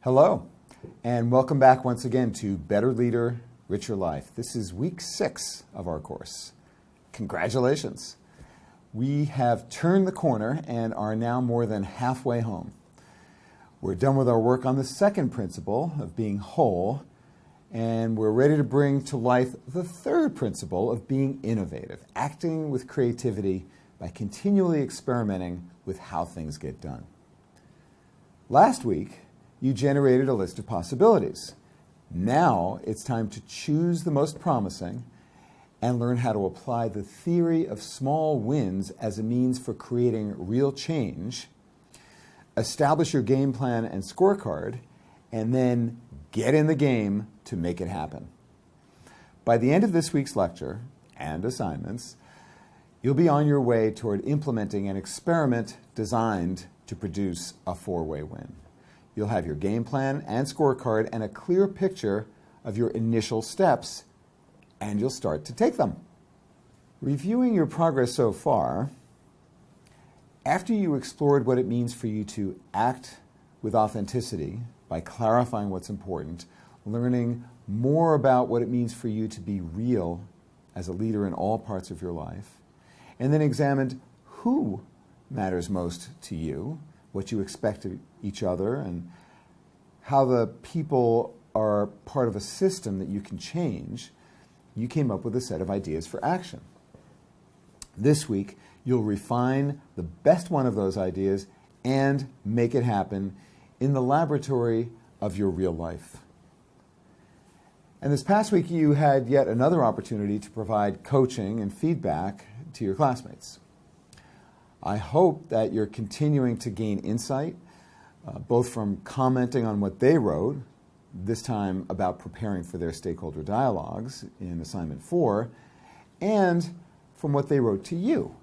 Hello, and welcome back once again to Better Leader, Richer Life. This is week 6 of our course. Congratulations. We have turned the corner and are now more than halfway home. We're done with our work on the second principle of being whole, and we're ready to bring to life the third principle of being innovative, acting with creativity by continually experimenting with how things get done. Last week, you generated a list of possibilities. Now it's time to choose the most promising and learn how to apply the theory of small wins as a means for creating real change, establish your game plan and scorecard, and then get in the game to make it happen. By the end of this week's lecture and assignments, you'll be on your way toward implementing an experiment designed to produce a 4-way win. You'll have your game plan and scorecard and a clear picture of your initial steps, and you'll start to take them. Reviewing your progress so far, after you explored what it means for you to act with authenticity by clarifying what's important, learning more about what it means for you to be real as a leader in all parts of your life, and then examined who matters most to you, what you expect of each other, and how the people are part of a system that you can change, you came up with a set of ideas for action. This week, you'll refine the best one of those ideas and make it happen in the laboratory of your real life. And this past week, you had yet another opportunity to provide coaching and feedback to your classmates. I hope that you're continuing to gain insight, both from commenting on what they wrote, this time about preparing for their stakeholder dialogues in Assignment 4, and from what they wrote to you,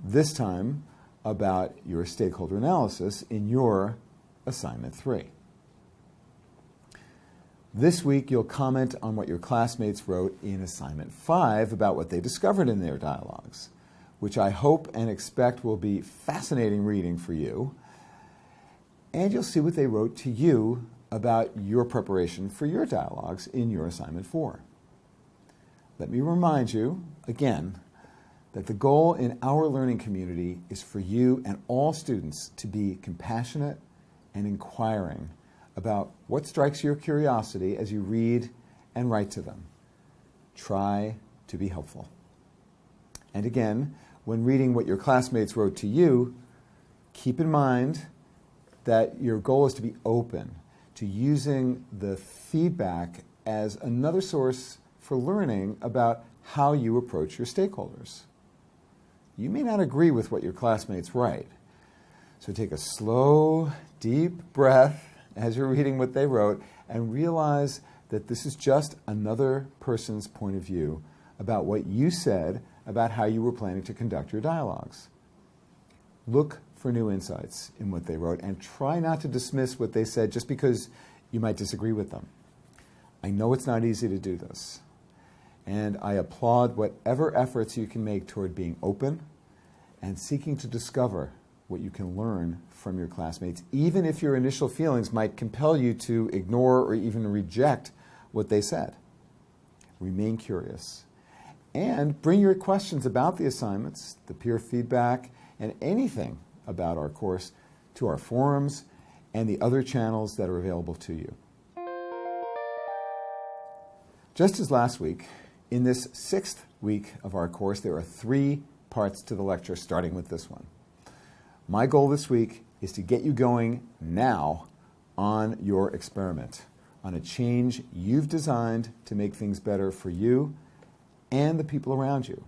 this time about your stakeholder analysis in your Assignment 3. This week, you'll comment on what your classmates wrote in Assignment 5 about what they discovered in their dialogues, which I hope and expect will be fascinating reading for you. And you'll see what they wrote to you about your preparation for your dialogues in your Assignment 4. Let me remind you, again, that the goal in our learning community is for you and all students to be compassionate and inquiring about what strikes your curiosity as you read and write to them. Try to be helpful. And again, when reading what your classmates wrote to you, keep in mind that your goal is to be open to using the feedback as another source for learning about how you approach your stakeholders. You may not agree with what your classmates write, so take a slow, deep breath as you're reading what they wrote and realize that this is just another person's point of view about what you said about how you were planning to conduct your dialogues. Look for new insights in what they wrote and try not to dismiss what they said just because you might disagree with them. I know it's not easy to do this, and I applaud whatever efforts you can make toward being open and seeking to discover what you can learn from your classmates, even if your initial feelings might compel you to ignore or even reject what they said. Remain curious. And bring your questions about the assignments, the peer feedback, and anything about our course to our forums and the other channels that are available to you. Just as last week, in this 6th week of our course, there are 3 parts to the lecture, starting with this one. My goal this week is to get you going now on your experiment, on a change you've designed to make things better for you and the people around you.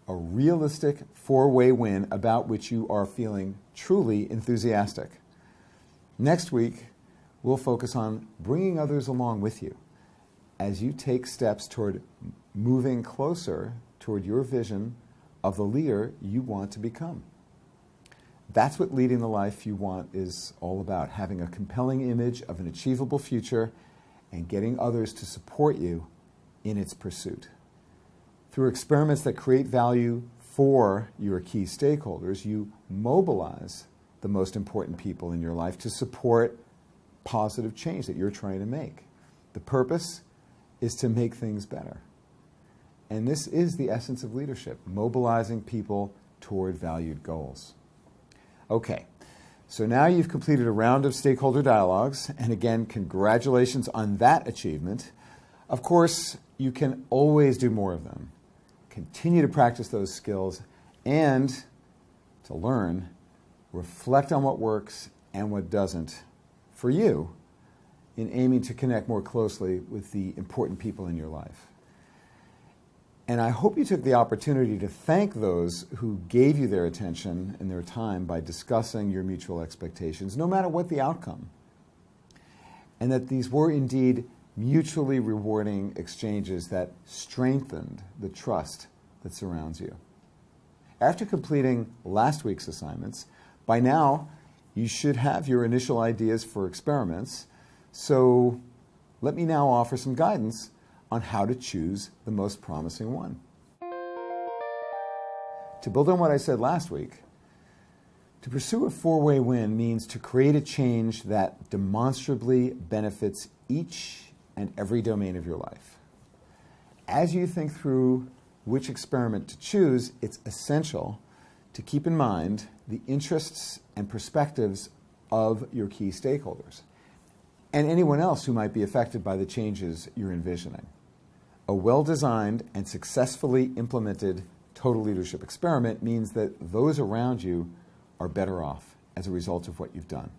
A realistic 4-way win about which you are feeling truly enthusiastic. Next week, we'll focus on bringing others along with you as you take steps toward moving closer toward your vision of the leader you want to become. That's what leading the life you want is all about, having a compelling image of an achievable future and getting others to support you in its pursuit. Through experiments that create value for your key stakeholders, you mobilize the most important people in your life to support positive change that you're trying to make. The purpose is to make things better. And this is the essence of leadership, mobilizing people toward valued goals. Okay, so now you've completed a round of stakeholder dialogues, and again, congratulations on that achievement. Of course, you can always do more of them. Continue to practice those skills and to learn, reflect on what works and what doesn't for you in aiming to connect more closely with the important people in your life. And I hope you took the opportunity to thank those who gave you their attention and their time by discussing your mutual expectations, no matter what the outcome. And that these were indeed mutually rewarding exchanges that strengthened the trust that surrounds you. After completing last week's assignments, by now you should have your initial ideas for experiments. So let me now offer some guidance on how to choose the most promising one. To build on what I said last week, to pursue a four-way win means to create a change that demonstrably benefits each and every domain of your life. As you think through which experiment to choose, it's essential to keep in mind the interests and perspectives of your key stakeholders and anyone else who might be affected by the changes you're envisioning. A well-designed and successfully implemented total leadership experiment means that those around you are better off as a result of what you've done.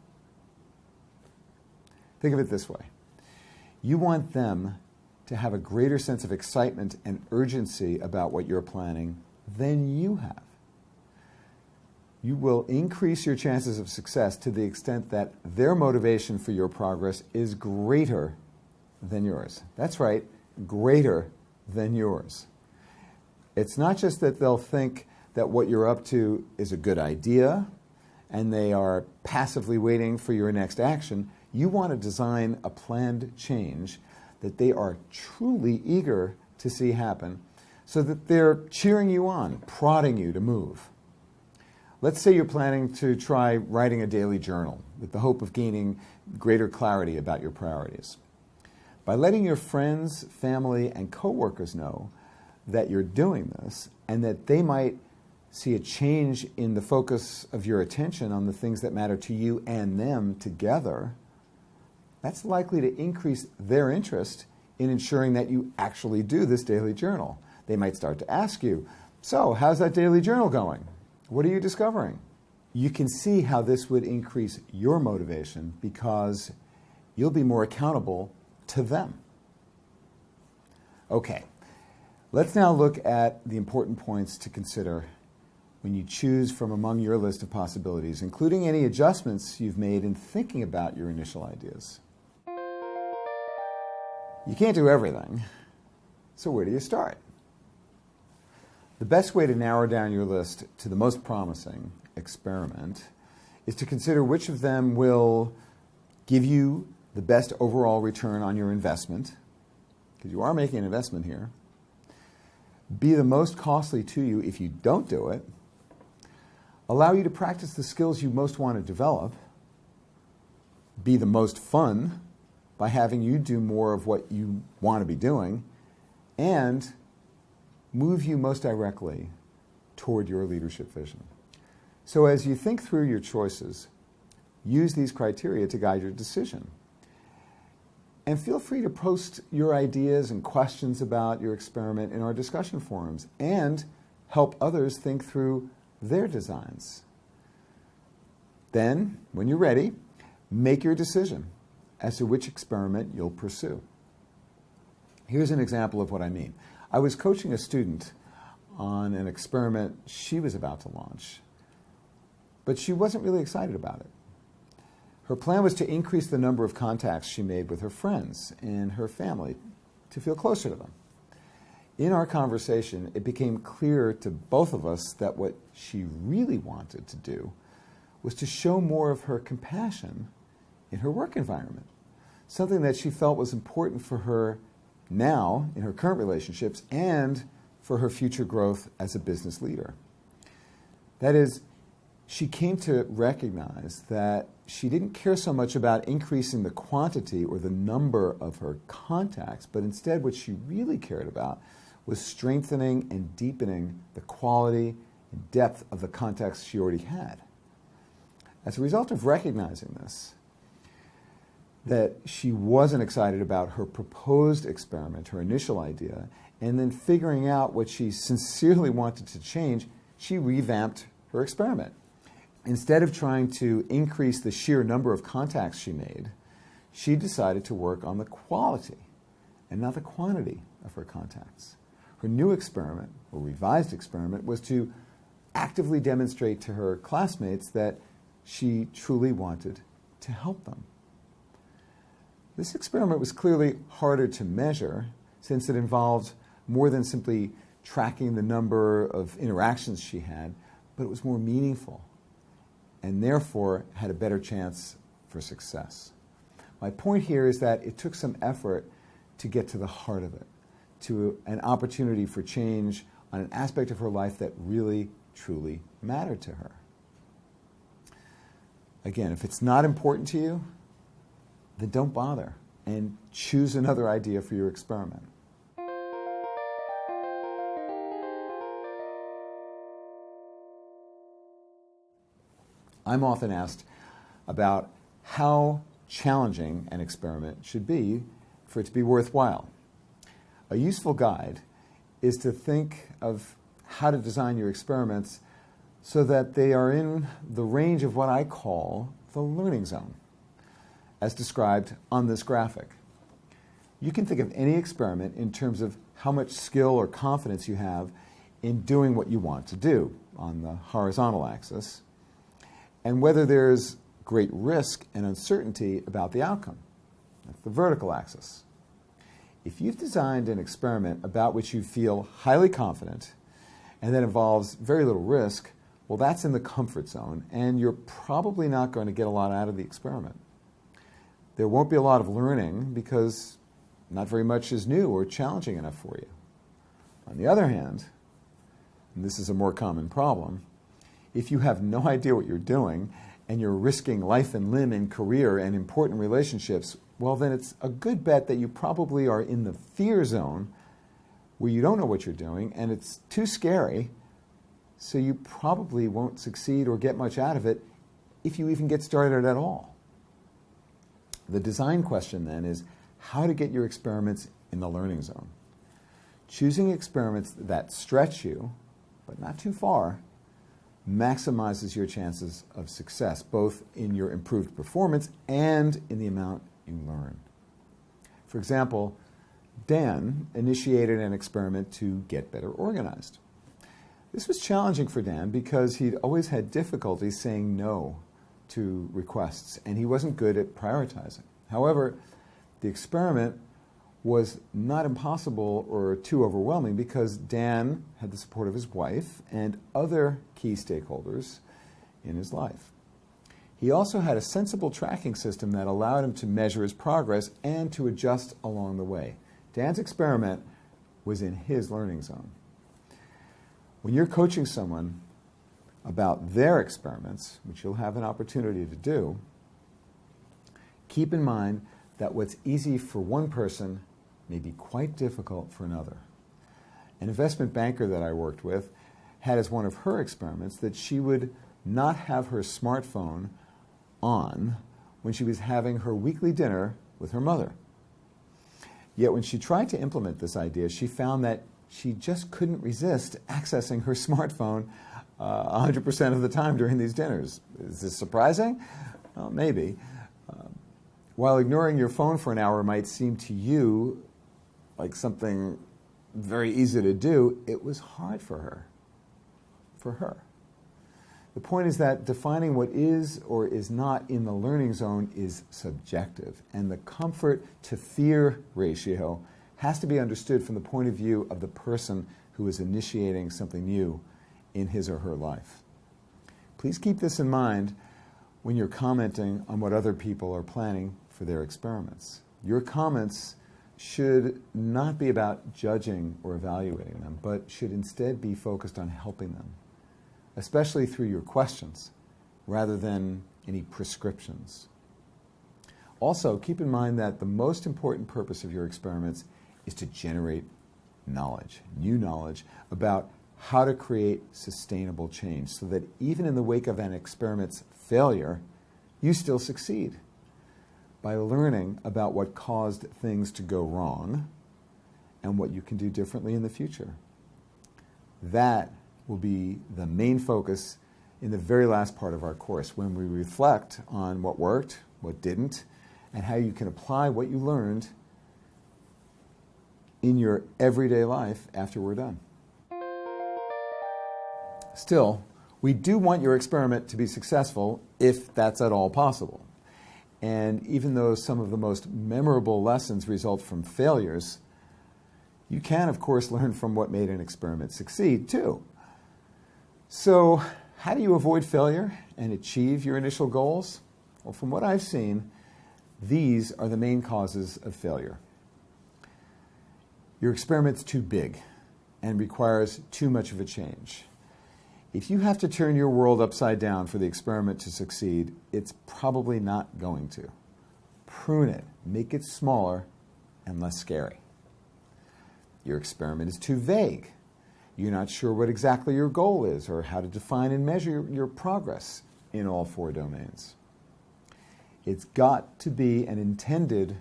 Think of it this way. You want them to have a greater sense of excitement and urgency about what you're planning than you have. You will increase your chances of success to the extent that their motivation for your progress is greater than yours. That's right, greater than yours. It's not just that they'll think that what you're up to is a good idea and they are passively waiting for your next action. You want to design a planned change that they are truly eager to see happen so that they're cheering you on, prodding you to move. Let's say you're planning to try writing a daily journal with the hope of gaining greater clarity about your priorities. By letting your friends, family, and coworkers know that you're doing this and that they might see a change in the focus of your attention on the things that matter to you and them together, that's likely to increase their interest in ensuring that you actually do this daily journal. They might start to ask you, so how's that daily journal going? What are you discovering? You can see how this would increase your motivation because you'll be more accountable to them. Okay, let's now look at the important points to consider when you choose from among your list of possibilities, including any adjustments you've made in thinking about your initial ideas. You can't do everything, so where do you start? The best way to narrow down your list to the most promising experiment is to consider which of them will give you the best overall return on your investment, because you are making an investment here, be the most costly to you if you don't do it, allow you to practice the skills you most want to develop, be the most fun by having you do more of what you want to be doing, and move you most directly toward your leadership vision. So as you think through your choices, use these criteria to guide your decision. And feel free to post your ideas and questions about your experiment in our discussion forums and help others think through their designs. Then, when you're ready, make your decision as to which experiment you'll pursue. Here's an example of what I mean. I was coaching a student on an experiment she was about to launch, but she wasn't really excited about it. Her plan was to increase the number of contacts she made with her friends and her family to feel closer to them. In our conversation, it became clear to both of us that what she really wanted to do was to show more of her compassion in her work environment, something that she felt was important for her now in her current relationships and for her future growth as a business leader. That is, she came to recognize that she didn't care so much about increasing the quantity or the number of her contacts, but instead what she really cared about was strengthening and deepening the quality and depth of the contacts she already had. As a result of recognizing this, that she wasn't excited about her proposed experiment, her initial idea, and then figuring out what she sincerely wanted to change, she revamped her experiment. Instead of trying to increase the sheer number of contacts she made, she decided to work on the quality and not the quantity of her contacts. Her new experiment, or revised experiment, was to actively demonstrate to her classmates that she truly wanted to help them. This experiment was clearly harder to measure since it involved more than simply tracking the number of interactions she had, but it was more meaningful and therefore had a better chance for success. My point here is that it took some effort to get to the heart of it, to an opportunity for change on an aspect of her life that really, truly mattered to her. Again, if it's not important to you, then don't bother and choose another idea for your experiment. I'm often asked about how challenging an experiment should be for it to be worthwhile. A useful guide is to think of how to design your experiments so that they are in the range of what I call the learning zone, as described on this graphic. You can think of any experiment in terms of how much skill or confidence you have in doing what you want to do on the horizontal axis, and whether there's great risk and uncertainty about the outcome. That's the vertical axis. If you've designed an experiment about which you feel highly confident and that involves very little risk, well, that's in the comfort zone, and you're probably not going to get a lot out of the experiment. There won't be a lot of learning because not very much is new or challenging enough for you. On the other hand, and this is a more common problem, if you have no idea what you're doing and you're risking life and limb in career and important relationships, well, then it's a good bet that you probably are in the fear zone where you don't know what you're doing and it's too scary, so you probably won't succeed or get much out of it if you even get started at all. The design question then is how to get your experiments in the learning zone. Choosing experiments that stretch you, but not too far, maximizes your chances of success, both in your improved performance and in the amount you learn. For example, Dan initiated an experiment to get better organized. This was challenging for Dan because he'd always had difficulty saying no to requests, and he wasn't good at prioritizing. However, the experiment was not impossible or too overwhelming because Dan had the support of his wife and other key stakeholders in his life. He also had a sensible tracking system that allowed him to measure his progress and to adjust along the way. Dan's experiment was in his learning zone. When you're coaching someone about their experiments, which you'll have an opportunity to do, keep in mind that what's easy for one person may be quite difficult for another. An investment banker that I worked with had as one of her experiments that she would not have her smartphone on when she was having her weekly dinner with her mother. Yet when she tried to implement this idea, she found that she just couldn't resist accessing her smartphone 100% of the time during these dinners. Is this surprising? Well, maybe. While ignoring your phone for an hour might seem to you like something very easy to do, it was hard for her. The point is that defining what is or is not in the learning zone is subjective, and the comfort to fear ratio has to be understood from the point of view of the person who is initiating something new in his or her life. Please keep this in mind when you're commenting on what other people are planning for their experiments. Your comments should not be about judging or evaluating them, but should instead be focused on helping them, especially through your questions rather than any prescriptions. Also, keep in mind that the most important purpose of your experiments is to generate knowledge, new knowledge about how to create sustainable change so that even in the wake of an experiment's failure, you still succeed by learning about what caused things to go wrong and what you can do differently in the future. That will be the main focus in the very last part of our course when we reflect on what worked, what didn't, and how you can apply what you learned in your everyday life after we're done. Still, we do want your experiment to be successful if that's at all possible. And even though some of the most memorable lessons result from failures, you can, of course, learn from what made an experiment succeed, too. So, how do you avoid failure and achieve your initial goals? Well, from what I've seen, these are the main causes of failure. Your experiment's too big and requires too much of a change. If you have to turn your world upside down for the experiment to succeed, it's probably not going to. Prune it, make it smaller and less scary. Your experiment is too vague. You're not sure what exactly your goal is or how to define and measure your progress in all 4 domains. It's got to be an intended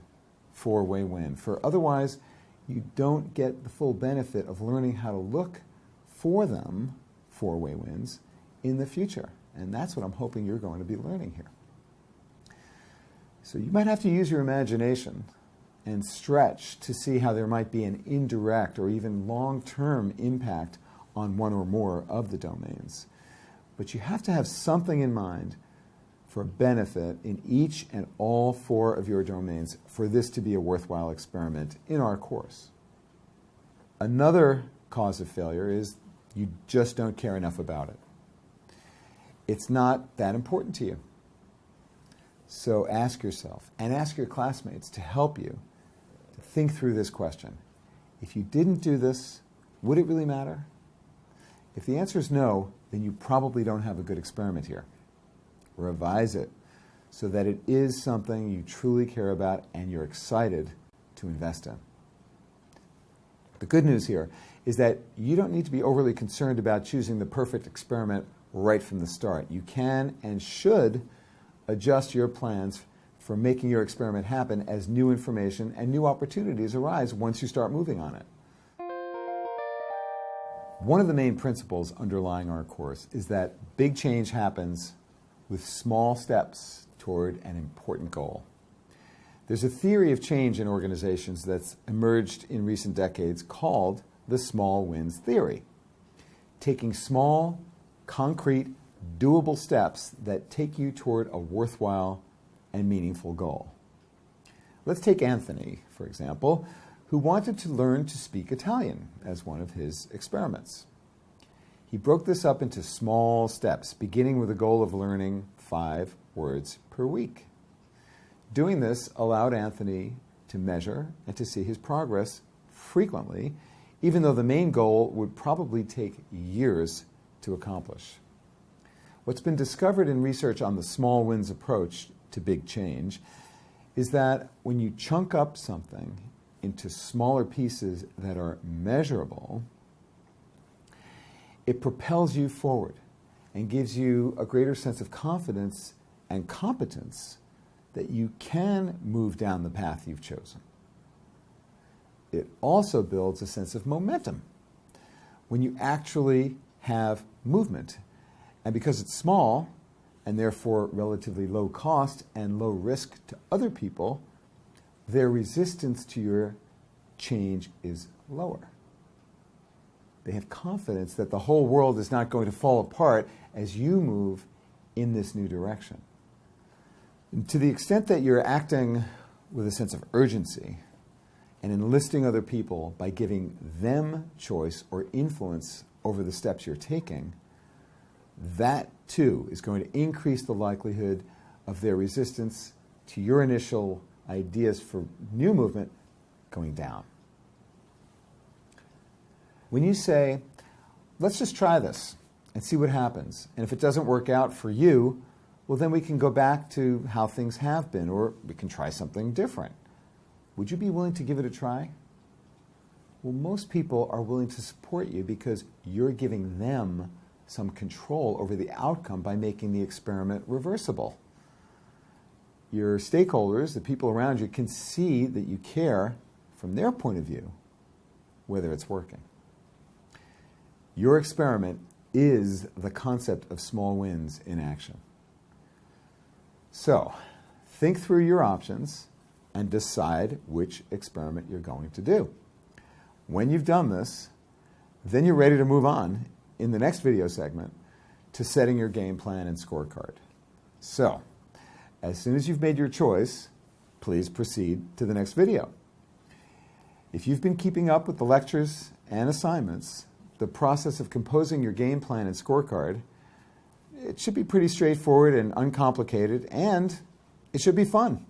4-way win, for otherwise you don't get the full benefit of learning how to look for them 4-way wins in the future. And that's what I'm hoping you're going to be learning here. So you might have to use your imagination and stretch to see how there might be an indirect or even long-term impact on one or more of the domains. But you have to have something in mind for benefit in each and all 4 of your domains for this to be a worthwhile experiment in our course. Another cause of failure is you just don't care enough about it. It's not that important to you. So ask yourself and ask your classmates to help you to think through this question. If you didn't do this, would it really matter? If the answer is no, then you probably don't have a good experiment here. Revise it so that it is something you truly care about and you're excited to invest in. The good news here is that you don't need to be overly concerned about choosing the perfect experiment right from the start. You can and should adjust your plans for making your experiment happen as new information and new opportunities arise once you start moving on it. One of the main principles underlying our course is that big change happens with small steps toward an important goal. There's a theory of change in organizations that's emerged in recent decades called the small wins theory. Taking small, concrete, doable steps that take you toward a worthwhile and meaningful goal. Let's take Anthony, for example, who wanted to learn to speak Italian as one of his experiments. He broke this up into small steps, beginning with a goal of learning 5 words per week. Doing this allowed Anthony to measure and to see his progress frequently, even though the main goal would probably take years to accomplish. What's been discovered in research on the small wins approach to big change is that when you chunk up something into smaller pieces that are measurable, it propels you forward and gives you a greater sense of confidence and competence that you can move down the path you've chosen. It also builds a sense of momentum when you actually have movement. And because it's small, and therefore relatively low cost and low risk to other people, their resistance to your change is lower. They have confidence that the whole world is not going to fall apart as you move in this new direction. And to the extent that you're acting with a sense of urgency and enlisting other people by giving them choice or influence over the steps you're taking, that too is going to increase the likelihood of their resistance to your initial ideas for new movement going down. When you say, let's just try this and see what happens, and if it doesn't work out for you, well, then we can go back to how things have been, or we can try something different. Would you be willing to give it a try? Well, most people are willing to support you because you're giving them some control over the outcome by making the experiment reversible. Your stakeholders, the people around you, can see that you care from their point of view whether it's working. Your experiment is the concept of small wins in action. So, think through your options and decide which experiment you're going to do. When you've done this, then you're ready to move on in the next video segment to setting your game plan and scorecard. So, as soon as you've made your choice, please proceed to the next video. If you've been keeping up with the lectures and assignments, the process of composing your game plan and scorecard, it should be pretty straightforward and uncomplicated, and it should be fun.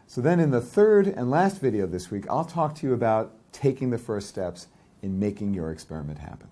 So then in the third and last video this week, I'll talk to you about taking the first steps in making your experiment happen.